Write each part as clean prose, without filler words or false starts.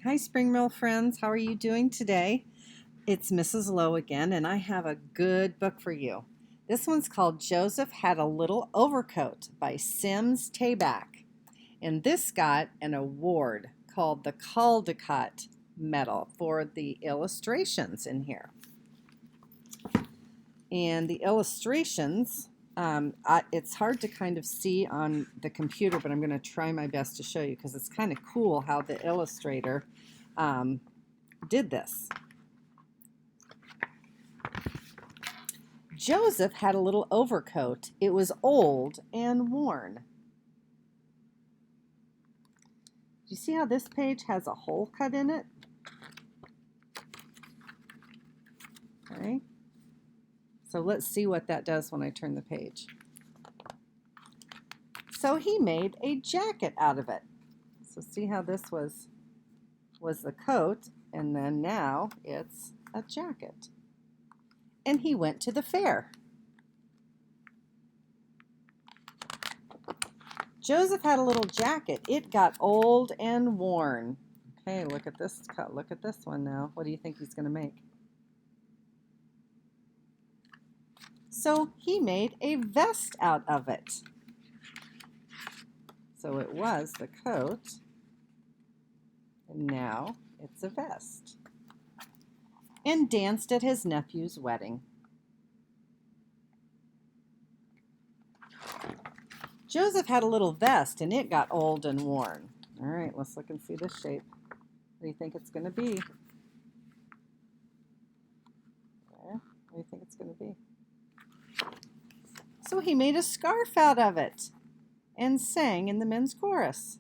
Hi, Spring Mill friends. How are you doing today? It's Mrs. Lowe again, and I have a good book for you. This one's called Joseph Had a Little Overcoat by Simms Taback. And this got an award called the Caldecott Medal for the illustrations in here. And the illustrations, it's hard to kind of see on the computer, but I'm going to try my best to show you because it's kind of cool how the illustrator did this. Joseph had a little overcoat. It was old and worn. Do you see how this page has a hole cut in it? Okay. So let's see what that does when I turn the page. So he made a jacket out of it. So see how this was the coat, and then now it's a jacket. And he went to the fair. Joseph had a little jacket. It got old and worn. Okay, look at this cut. Look at this one now. What do you think he's going to make? So he made a vest out of it. So it was the coat, and now it's a vest. And danced at his nephew's wedding. Joseph had a little vest, and it got old and worn. All right, let's look and see this shape. What do you think it's going to be? What do you think it's going to be? So he made a scarf out of it and sang in the men's chorus.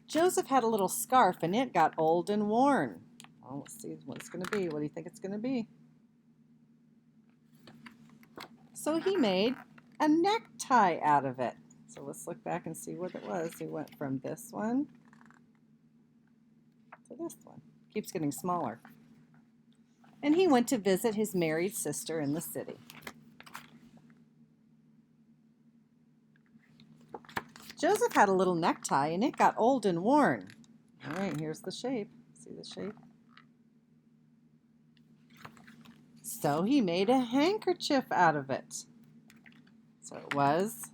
Joseph had a little scarf, and it got old and worn. Well, let's see what it's going to be. What do you think it's going to be? So he made a necktie out of it. So let's look back and see what it was. He went from this one to this one. Keeps getting smaller. And he went to visit his married sister in the city. Joseph had a little necktie, and it got old and worn. All right, here's the shape. See the shape? So he made a handkerchief out of it. So it was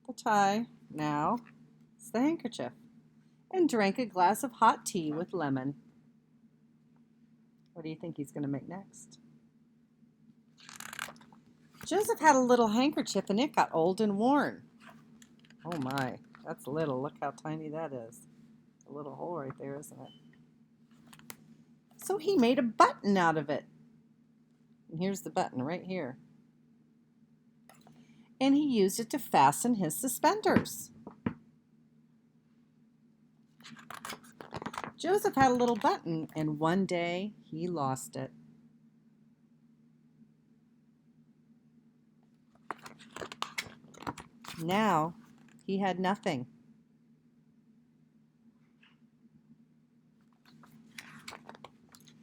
the tie, now it's the handkerchief. And drank a glass of hot tea with lemon. What do you think he's going to make next? Joseph had a little handkerchief, and it got old and worn. Oh my, that's little. Look how tiny that is. It's a little hole right there, isn't it? So he made a button out of it. And here's the button right here. And he used it to fasten his suspenders. Joseph had a little button, and one day he lost it. Now he had nothing.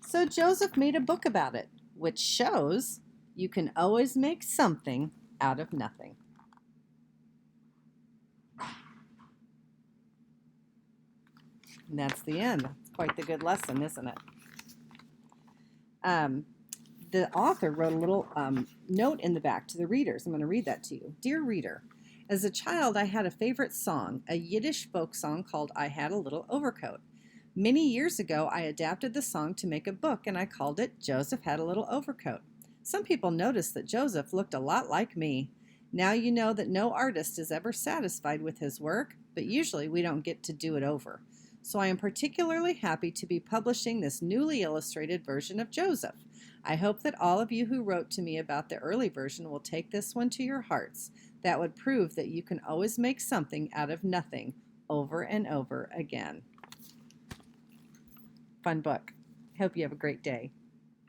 So Joseph made a book about it, which shows you can always make something out of nothing. And that's the end. It's quite the good lesson, isn't it? The author wrote a little note in the back to the readers. I'm going to read that to you. Dear reader, as a child, I had a favorite song, a Yiddish folk song called I Had a Little Overcoat. Many years ago, I adapted the song to make a book, and I called it Joseph Had a Little Overcoat. Some people noticed that Joseph looked a lot like me. Now you know that no artist is ever satisfied with his work, but usually we don't get to do it over. So I am particularly happy to be publishing this newly illustrated version of Joseph. I hope that all of you who wrote to me about the early version will take this one to your hearts. That would prove that you can always make something out of nothing over and over again. Fun book. Hope you have a great day.